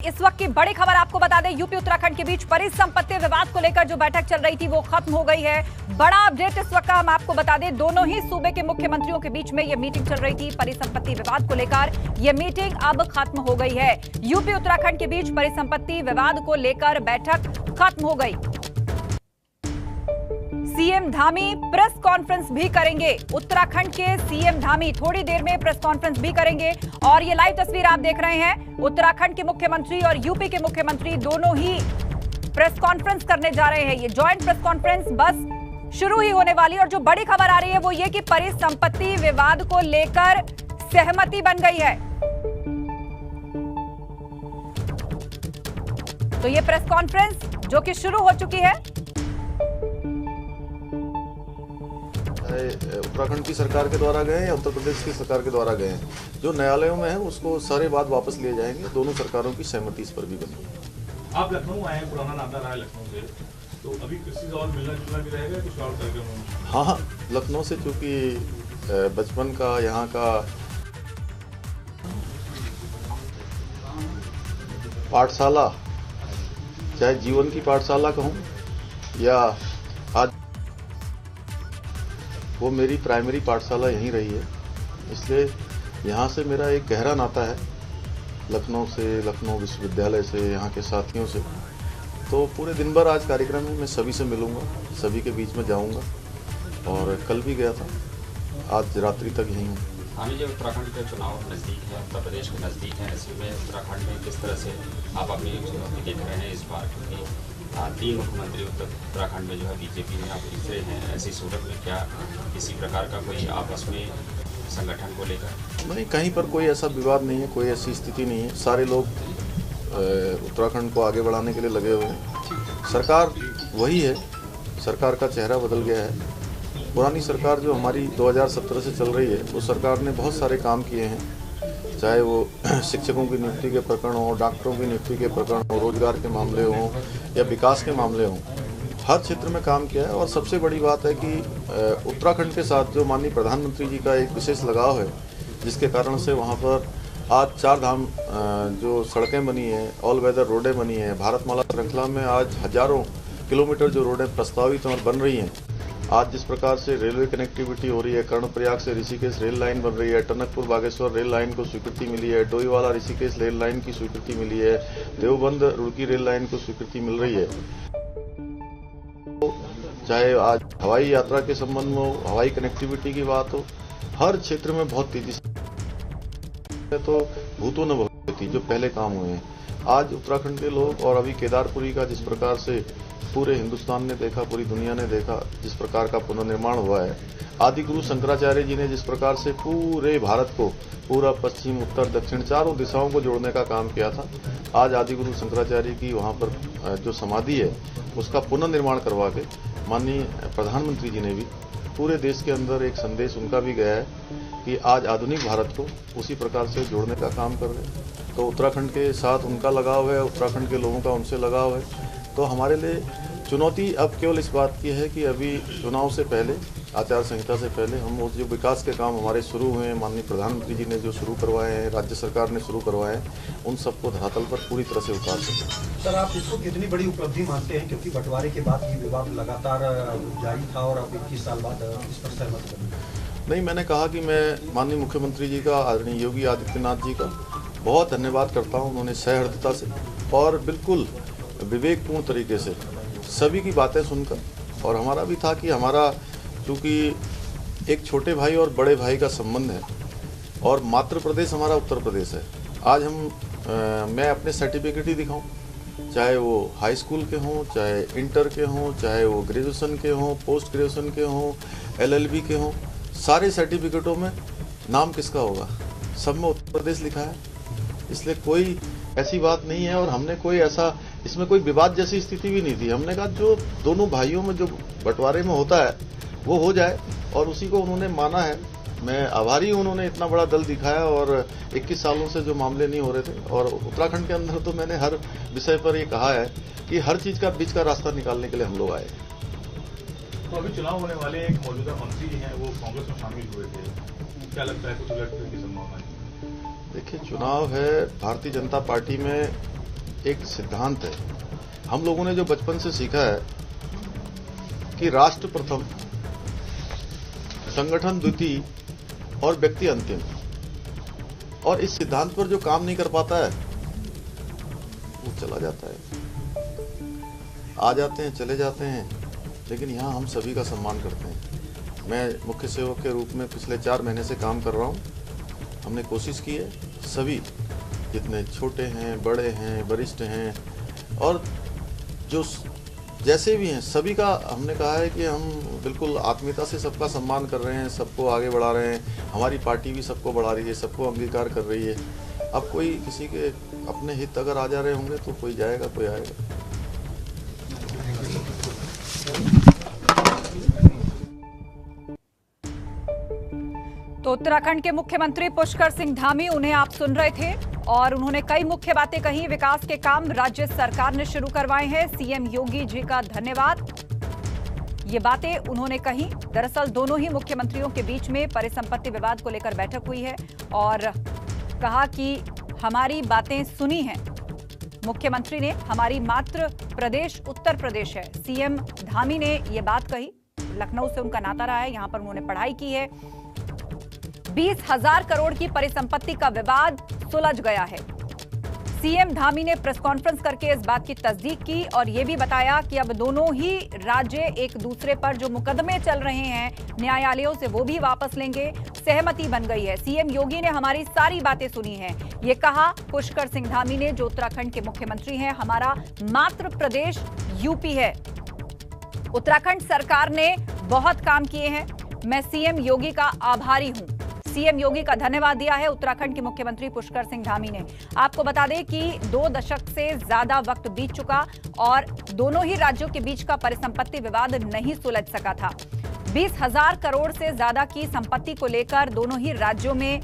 इस वक्त की बड़ी खबर आपको बता दें, यूपी उत्तराखंड के बीच परिसंपत्ति विवाद को लेकर जो बैठक चल रही थी वो खत्म हो गई है। बड़ा अपडेट इस वक्त का हम आपको बता दें, दोनों ही सूबे के मुख्यमंत्रियों के बीच में ये मीटिंग चल रही थी। परिसंपत्ति विवाद को लेकर ये मीटिंग अब खत्म हो गई है। यूपी उत्तराखंड के बीच परिसंपत्ति विवाद को लेकर बैठक खत्म हो गई। सीएम धामी प्रेस कॉन्फ्रेंस भी करेंगे। उत्तराखंड के सीएम धामी थोड़ी देर में प्रेस कॉन्फ्रेंस भी करेंगे और ये लाइव तस्वीर आप देख रहे हैं। उत्तराखंड के मुख्यमंत्री और यूपी के मुख्यमंत्री दोनों ही प्रेस कॉन्फ्रेंस करने जा रहे हैं। ये जॉइंट प्रेस कॉन्फ्रेंस बस शुरू ही होने वाली और जो बड़ी खबर आ रही है वो ये कि परिसंपत्ति विवाद को लेकर सहमति बन गई है। तो ये प्रेस कॉन्फ्रेंस जो कि शुरू हो चुकी है। उत्तराखंड की सरकार के द्वारा गए या उत्तर प्रदेश की सरकार के द्वारा गए हैं, जो न्यायालयों में है उसको सारे बात वापस लिए जाएंगे। दोनों सरकारों की सहमति इस पर भी बनी। आप लखनऊ आए, पुराना नाता रहा है लखनऊ से, तो अभी किसी से और मिलना जुलना भी रहेगा कुछ और कार्यक्रम? हाँ, लखनऊ से चूंकि बचपन का यहाँ का पाठशाला, चाहे जीवन की पाठशाला कहूँ या आज वो मेरी प्राइमरी पाठशाला यहीं रही है, इसलिए यहाँ से मेरा एक गहरा नाता है लखनऊ से, लखनऊ विश्वविद्यालय से, यहाँ के साथियों से। तो पूरे दिन भर आज कार्यक्रम में मैं सभी से मिलूंगा, सभी के बीच में जाऊंगा और कल भी गया था, आज रात्रि तक यहीं हूँ। हाँ जी, उत्तराखंड के चुनाव नज़दीक है, उत्तर प्रदेश के नज़दीक है, ऐसे में उत्तराखंड में किस तरह से आप अपनी चुनौती देख रहे हैं इस बार, क्योंकि 3 मुख्यमंत्री उत्तराखंड में जो है बीजेपी में आप तीसरे हैं, ऐसी सूरत में क्या किसी प्रकार का कोई आपस में संगठन को लेकर? नहीं, कहीं पर कोई ऐसा विवाद नहीं है, कोई ऐसी स्थिति नहीं है। सारे लोग उत्तराखंड को आगे बढ़ाने के लिए लगे हुए हैं। सरकार वही है, सरकार का चेहरा बदल गया है। पुरानी सरकार जो हमारी 2017 से चल रही है, वो सरकार ने बहुत सारे काम किए हैं, चाहे वो शिक्षकों की नियुक्ति के प्रकरण हो, डॉक्टरों की नियुक्ति के प्रकरण हो, रोजगार के मामले हों या विकास के मामले हों, हर क्षेत्र में काम किया है। और सबसे बड़ी बात है कि उत्तराखंड के साथ जो माननीय प्रधानमंत्री जी का एक विशेष लगाव है, जिसके कारण से वहाँ पर आज 4 धाम जो सड़कें बनी हैं, ऑल वेदर रोडें बनी हैं, भारतमाला श्रृंखला में आज हजारों किलोमीटर जो रोडें प्रस्तावित और बन रही हैं। आज जिस प्रकार से रेलवे कनेक्टिविटी हो रही है, कर्णप्रयाग से ऋषिकेश रेल लाइन बन रही है, टनकपुर बागेश्वर रेल लाइन को स्वीकृति मिली है, डोईवाला ऋषिकेश रेल लाइन की स्वीकृति मिली है, देवबंद रुड़की रेल लाइन को स्वीकृति मिल रही है। चाहे आज हवाई यात्रा के संबंध में हो, हवाई कनेक्टिविटी की बात हो, हर क्षेत्र में बहुत तेजी से तो भूतों न भविष्यति जो पहले काम हुए हैं। आज उत्तराखंड के लोग और अभी केदारपुरी का जिस प्रकार से पूरे हिंदुस्तान ने देखा, पूरी दुनिया ने देखा, जिस प्रकार का पुनर्निर्माण हुआ है। आदिगुरु शंकराचार्य जी ने जिस प्रकार से पूरे भारत को, पूरा पश्चिम उत्तर दक्षिण चारों दिशाओं को जोड़ने का काम किया था, आज आदिगुरु शंकराचार्य की वहां पर जो समाधि है उसका पुनर्निर्माण करवा के माननीय प्रधानमंत्री जी ने भी पूरे देश के अंदर एक संदेश उनका भी गया है कि आज आधुनिक भारत को उसी प्रकार से जोड़ने का काम कर रहे हैं। तो उत्तराखंड के साथ उनका लगाव है, उत्तराखंड के लोगों का उनसे लगाव है। तो हमारे लिए चुनौती अब केवल इस बात की है कि अभी चुनाव से पहले, आचार संहिता से पहले हम जो विकास के काम हमारे शुरू हुए हैं, माननीय प्रधानमंत्री जी ने जो शुरू करवाए हैं, राज्य सरकार ने शुरू करवाए हैं, उन सबको धरातल पर पूरी तरह से उतार सकें। सर, आप इसको कितनी बड़ी उपलब्धि मानते हैं, क्योंकि बंटवारे के बाद ये विवाद लगातार जारी था और अब 21 साल बाद इस पर सहमति बनी? नहीं, मैंने कहा कि मैं माननीय मुख्यमंत्री जी का, आदरणीय योगी आदित्यनाथ जी का बहुत धन्यवाद करता हूँ। उन्होंने सहृदयता से और बिल्कुल विवेकपूर्ण तरीके से सभी की बातें सुनकर, और हमारा भी था कि हमारा क्योंकि एक छोटे भाई और बड़े भाई का संबंध है और मातृ प्रदेश हमारा उत्तर प्रदेश है। आज मैं अपने सर्टिफिकेट ही दिखाऊं, चाहे वो हाई स्कूल के हों, चाहे इंटर के हों, चाहे वो ग्रेजुएशन के हों, पोस्ट ग्रेजुएशन के हों, LLB के हों, सारे सर्टिफिकेटों में नाम किसका होगा? सब में उत्तर प्रदेश लिखा है। इसलिए कोई ऐसी बात नहीं है और हमने कोई ऐसा, इसमें कोई विवाद जैसी स्थिति भी नहीं थी। हमने कहा जो दोनों भाइयों में जो बंटवारे में होता है वो हो जाए, और उसी को उन्होंने माना है। मैं आभारी हूँ, उन्होंने इतना बड़ा दल दिखाया और 21 सालों से जो मामले नहीं हो रहे थे। और उत्तराखंड के अंदर तो मैंने हर विषय पर ये कहा है कि हर चीज का बीच का रास्ता निकालने के लिए हम लोग आए। तो अभी चुनाव होने वाले एक मौजूदा मंत्री हैं, वो कांग्रेस में शामिल हुए थे, क्या लगता है कुछ उलट की संभावना है? देखिए, चुनाव है, भारतीय जनता पार्टी में एक सिद्धांत है। हम लोगों ने जो बचपन से सीखा है कि राष्ट्र प्रथम, संगठन द्वितीय और व्यक्ति अंतिम, और इस सिद्धांत पर जो काम नहीं कर पाता है वो चला जाता है। आ जाते हैं, चले जाते हैं, लेकिन यहां हम सभी का सम्मान करते हैं। मैं मुख्य सेवक के रूप में पिछले 4 महीने से काम कर रहा हूं। हमने कोशिश की है, सभी जितने छोटे हैं, बड़े हैं, वरिष्ठ हैं और जो जैसे भी हैं, सभी का हमने कहा है कि हम बिल्कुल आत्मीयता से सबका सम्मान कर रहे हैं, सबको आगे बढ़ा रहे हैं। हमारी पार्टी भी सबको बढ़ा रही है, सबको अंगीकार कर रही है। अब कोई किसी के अपने हित अगर आ जा रहे होंगे तो कोई जाएगा, कोई आएगा। तो उत्तराखंड के मुख्यमंत्री पुष्कर सिंह धामी, उन्हें आप सुन रहे थे और उन्होंने कई मुख्य बातें कही। विकास के काम राज्य सरकार ने शुरू करवाए हैं, सीएम योगी जी का धन्यवाद। ये बातें उन्होंने कही। दरअसल दोनों ही मुख्यमंत्रियों के बीच में परिसंपत्ति विवाद को लेकर बैठक हुई है और कहा कि हमारी बातें सुनी हैं। मुख्यमंत्री ने हमारी मातृ प्रदेश उत्तर प्रदेश है, सीएम धामी ने ये बात कही। लखनऊ से उनका नाता रहा है, यहां पर उन्होंने पढ़ाई की है। 20,000 करोड़ की परिसंपत्ति का विवाद सुलझ गया है। सीएम धामी ने प्रेस कॉन्फ्रेंस करके इस बात की तस्दीक की और यह भी बताया कि अब दोनों ही राज्य एक दूसरे पर जो मुकदमे चल रहे हैं न्यायालयों से, वो भी वापस लेंगे। सहमति बन गई है। सीएम योगी ने हमारी सारी बातें सुनी हैं, ये कहा पुष्कर सिंह धामी ने, जो उत्तराखंड के मुख्यमंत्री हैं। हमारा मातृ प्रदेश यूपी है। उत्तराखंड सरकार ने बहुत काम किए हैं। मैं सीएम योगी का आभारी हूं। सीएम योगी का धन्यवाद दिया है उत्तराखंड के मुख्यमंत्री पुष्कर सिंह धामी ने। आपको बता दें कि 2 दशक से ज्यादा वक्त बीत चुका और दोनों ही राज्यों के बीच का परिसंपत्ति विवाद नहीं सुलझ सका था। 20,000 करोड़ से ज्यादा की संपत्ति को लेकर दोनों ही राज्यों में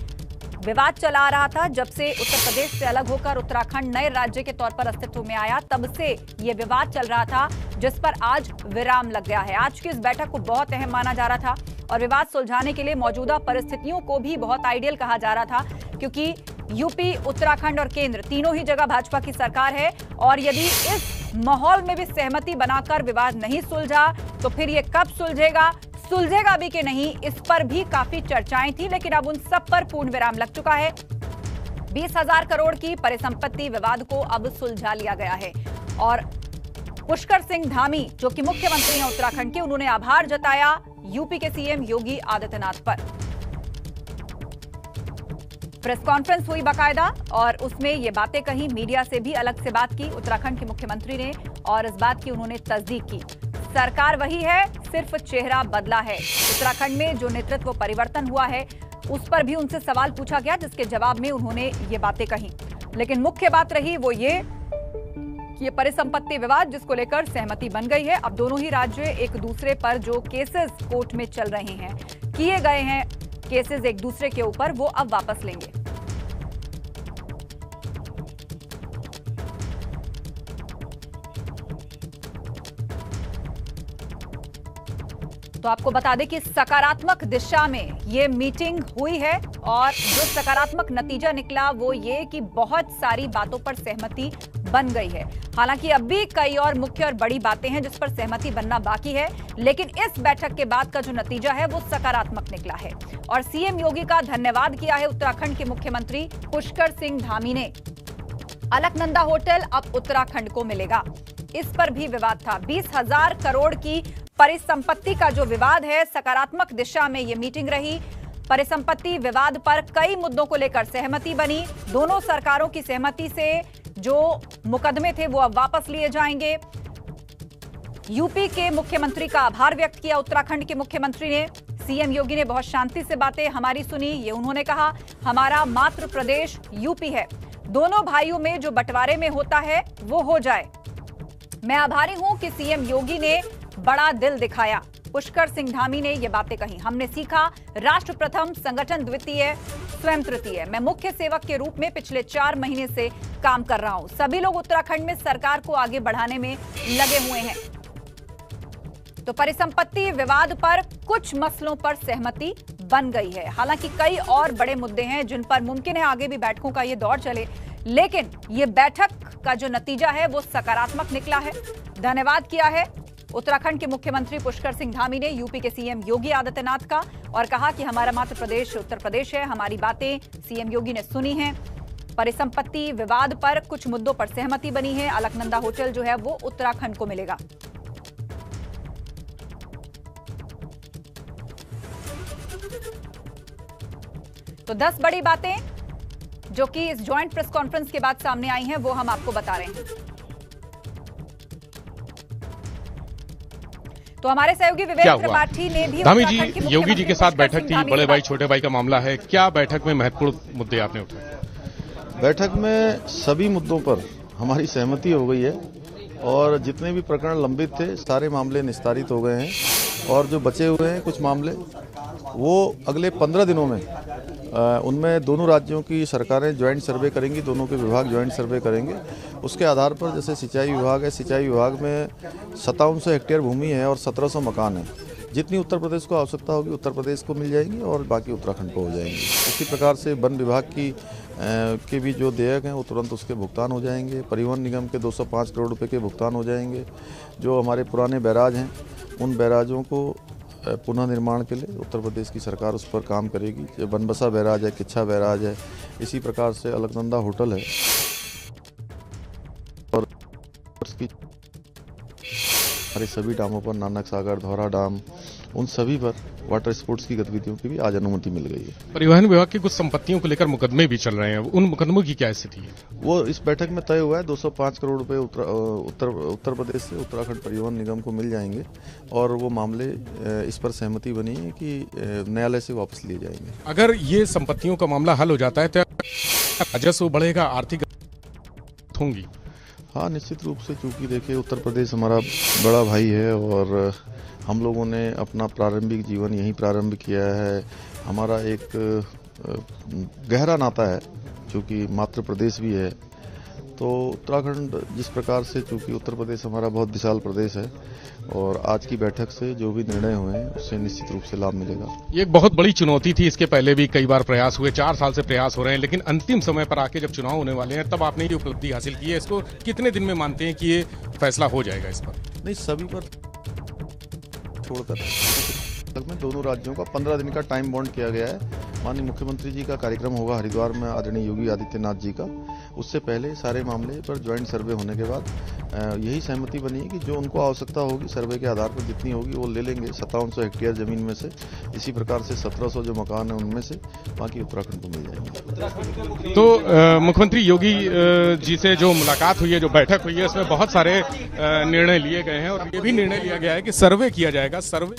विवाद चला आ रहा था। जब से उत्तर प्रदेश से अलग होकर उत्तराखंड नए राज्य के तौर पर अस्तित्व में आया, तब से ये विवाद चल रहा था, जिस पर आज विराम लग गया है। आज की इस बैठक को बहुत अहम माना जा रहा था और विवाद सुलझाने के लिए मौजूदा परिस्थितियों को भी बहुत आइडियल कहा जा रहा था, क्योंकि यूपी, उत्तराखंड और केंद्र तीनों ही जगह भाजपा की सरकार है और यदि इस माहौल में भी सहमति बनाकर विवाद नहीं सुलझा तो फिर ये कब सुलझेगा भी कि नहीं, इस पर भी काफी चर्चाएं थी। लेकिन अब उन सब पर पूर्ण विराम लग चुका है। 20,000 करोड़ की परिसंपत्ति विवाद को अब सुलझा लिया गया है और पुष्कर सिंह धामी, जो कि मुख्यमंत्री हैं उत्तराखंड के, उन्होंने आभार जताया यूपी के सीएम योगी आदित्यनाथ पर। प्रेस कॉन्फ्रेंस हुई बाकायदा और उसमें ये बातें कही, मीडिया से भी अलग से बात की उत्तराखंड के मुख्यमंत्री ने और इस बात की उन्होंने तस्दीक की। सरकार वही है, सिर्फ चेहरा बदला है। उत्तराखंड में जो नेतृत्व परिवर्तन हुआ है उस पर भी उनसे सवाल पूछा गया, जिसके जवाब में उन्होंने ये बातें कही। लेकिन मुख्य बात रही वो ये परिसंपत्ति विवाद, जिसको लेकर सहमति बन गई है। अब दोनों ही राज्य एक दूसरे पर जो केसेस कोर्ट में चल रहे हैं, किए गए हैं केसेस एक दूसरे के ऊपर, वो अब वापस लेंगे। तो आपको बता दें कि सकारात्मक दिशा में ये मीटिंग हुई है और जो सकारात्मक नतीजा निकला वो ये कि बहुत सारी बातों पर सहमति बन गई है। हालांकि अब भी कई और मुख्य और बड़ी बातें हैं जिस पर सहमति बनना बाकी है, लेकिन इस बैठक के बाद का जो नतीजा है वो सकारात्मक निकला है और सीएम योगी का धन्यवाद किया है उत्तराखंड के मुख्यमंत्री पुष्कर सिंह धामी ने। अलकनंदा होटल अब उत्तराखंड को मिलेगा, इस पर भी विवाद था। 20,000 करोड़ की परिसंपत्ति का जो विवाद है, सकारात्मक दिशा में ये मीटिंग रही। परिसंपत्ति विवाद पर कई मुद्दों को लेकर सहमति बनी। दोनों सरकारों की सहमति से जो मुकदमे थे वो अब वापस लिए जाएंगे। यूपी के मुख्यमंत्री का आभार व्यक्त किया उत्तराखंड के मुख्यमंत्री ने। सीएम योगी ने बहुत शांति से बातें हमारी सुनी, ये उन्होंने कहा। हमारा मातृ प्रदेश यूपी है, दोनों भाइयों में जो बंटवारे में होता है वो हो जाए। मैं आभारी हूं कि सीएम योगी ने बड़ा दिल दिखाया। पुष्कर सिंह धामी ने ये बातें कही। हमने सीखा, राष्ट्र प्रथम, संगठन द्वितीय, स्वयं तृतीय। मैं मुख्य सेवक के रूप में पिछले 4 महीने से काम कर रहा हूं। सभी लोग उत्तराखंड में सरकार को आगे बढ़ाने में लगे हुए हैं। तो परिसंपत्ति विवाद पर कुछ मसलों पर सहमति बन गई है। हालांकि कई और बड़े मुद्दे हैं जिन पर मुमकिन है आगे भी बैठकों का ये दौर चले, लेकिन ये बैठक का जो नतीजा है वो सकारात्मक निकला है। धन्यवाद किया है उत्तराखंड के मुख्यमंत्री पुष्कर सिंह धामी ने यूपी के सीएम योगी आदित्यनाथ का और कहा कि हमारा मातृ प्रदेश उत्तर प्रदेश है, हमारी बातें सीएम योगी ने सुनी हैं। परिसंपत्ति विवाद पर कुछ मुद्दों पर सहमति बनी है। अलकनंदा होटल जो है वो उत्तराखंड को मिलेगा। तो 10 बड़ी बातें जो कि इस ज्वाइंट प्रेस कॉन्फ्रेंस के बाद सामने आई हैं वो हम आपको बता रहे हैं। तो हमारे सहयोगी विवेक त्रिपाठी ने भी धामी जी, योगी जी के साथ बैठक थी, बड़े भाई छोटे भाई का मामला है, क्या बैठक में महत्वपूर्ण मुद्दे आपने उठाए? बैठक में सभी मुद्दों पर हमारी सहमति हो गई है और जितने भी प्रकरण लंबित थे सारे मामले निस्तारित हो गए हैं और जो बचे हुए हैं कुछ मामले वो अगले 15 दिनों में उनमें दोनों राज्यों की सरकारें ज्वाइंट सर्वे करेंगी, दोनों के विभाग ज्वाइंट सर्वे करेंगे। उसके आधार पर जैसे सिंचाई विभाग है, सिंचाई विभाग में 5700 हेक्टेयर भूमि है और 1700 मकान है। जितनी उत्तर प्रदेश को आवश्यकता होगी उत्तर प्रदेश को मिल जाएगी और बाकी उत्तराखंड को हो जाएंगी। इसी प्रकार से वन विभाग के भी जो देयक हैं वो तुरंत उसके भुगतान हो जाएंगे। परिवहन निगम के 205 करोड़ रुपए के भुगतान हो जाएंगे। जो हमारे पुराने बैराज हैं उन बैराजों को पुनः निर्माण के लिए उत्तर प्रदेश की सरकार उस पर काम करेगी। जो बनबसा बैराज है, किच्छा बैराज है, इसी प्रकार से अलकनंदा होटल है और हमारे सभी डामों पर, नानक सागर, धौरा डाम, उन सभी पर वाटर स्पोर्ट्स की गतिविधियों की भी आज अनुमति मिल गई है। परिवहन विभाग की कुछ संपत्तियों को लेकर मुकदमे भी चल रहे हैं, उन मुकदमों की क्या स्थिति है? वो इस बैठक में तय हुआ है 205 करोड़ रुपए उत्तर प्रदेश से उत्तराखंड परिवहन निगम को मिल जाएंगे और वो मामले इस पर सहमति बनी है कि न्यायालय से वापस लिए जाएंगे। अगर ये संपत्तियों का मामला हल हो जाता है तो राजस्व बढ़ेगा, आर्थिक होंगी? हाँ, निश्चित रूप से, चूंकि देखिए उत्तर प्रदेश हमारा बड़ा भाई है और हम लोगों ने अपना प्रारंभिक जीवन यहीं प्रारंभ किया है। हमारा एक गहरा नाता है, चूंकि मातृ प्रदेश भी है। तो उत्तराखंड जिस प्रकार से, चूंकि उत्तर प्रदेश हमारा बहुत विशाल प्रदेश है और आज की बैठक से जो भी निर्णय हुए हैं उससे निश्चित रूप से लाभ मिलेगा। ये एक बहुत बड़ी चुनौती थी, इसके पहले भी कई बार प्रयास हुए, 4 साल से प्रयास हो रहे हैं, लेकिन अंतिम समय पर आके जब चुनाव होने वाले हैं तब आपने ये उपलब्धि हासिल की है। इसको कितने दिन में मानते हैं कि ये फैसला हो जाएगा इस पर? नहीं, सभी पर छोड़कर में दोनों राज्यों का 15 दिन का टाइम बॉन्ड किया गया है। माननीय मुख्यमंत्री जी का कार्यक्रम होगा हरिद्वार में आदरणीय योगी आदित्यनाथ जी का। उससे पहले सारे मामले पर ज्वाइंट सर्वे होने के बाद यही सहमति बनी है कि जो उनको आवश्यकता होगी सर्वे के आधार पर जितनी होगी वो ले लेंगे 5700 हेक्टेयर जमीन में से। इसी प्रकार से 1700 जो मकान है उनमें से बाकी उत्तराखंड को मिल जाएंगे। तो मुख्यमंत्री योगी जी से जो मुलाकात हुई है, जो बैठक हुई है, उसमें बहुत सारे निर्णय लिए गए हैं और ये भी निर्णय लिया गया है कि सर्वे किया जाएगा। सर्वे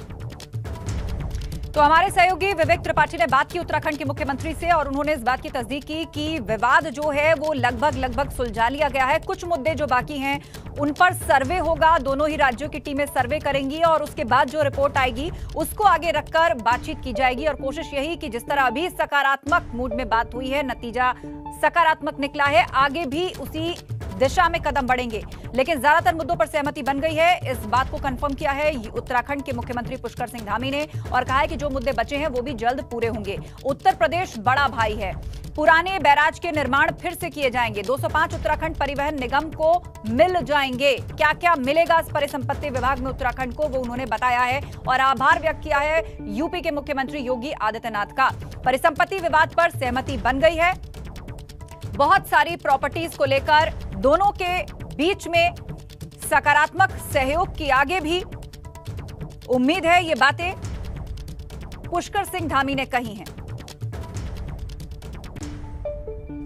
तो हमारे सहयोगी विवेक त्रिपाठी ने बात की उत्तराखंड के मुख्यमंत्री से और उन्होंने इस बात की तस्दीक की कि विवाद जो है वो लगभग सुलझा लिया गया है। कुछ मुद्दे जो बाकी हैं उन पर सर्वे होगा, दोनों ही राज्यों की टीमें सर्वे करेंगी और उसके बाद जो रिपोर्ट आएगी उसको आगे रखकर बातचीत की जाएगी। और कोशिश यही कि जिस तरह अभी सकारात्मक मूड में बात हुई है, नतीजा सकारात्मक निकला है, आगे भी उसी दिशा में कदम बढ़ेंगे। लेकिन ज्यादातर मुद्दों पर सहमति बन गई है, इस बात को कंफर्म किया है उत्तराखंड के मुख्यमंत्री पुष्कर सिंह धामी ने और कहा है कि जो मुद्दे बचे हैं वो भी जल्द पूरे होंगे। उत्तर प्रदेश बड़ा भाई है, पुराने बैराज के निर्माण फिर से किए जाएंगे। 205 उत्तराखंड परिवहन निगम को मिल जाएंगे। क्या क्या मिलेगा इस परिसंपत्ति विभाग में उत्तराखंड को, वो उन्होंने बताया है और आभार व्यक्त किया है यूपी के मुख्यमंत्री योगी आदित्यनाथ का। परिसंपत्ति विवाद पर सहमति बन गई है। बहुत सारी प्रॉपर्टीज को लेकर दोनों के बीच में सकारात्मक सहयोग की आगे भी उम्मीद है। ये बातें पुष्कर सिंह धामी ने कही हैं।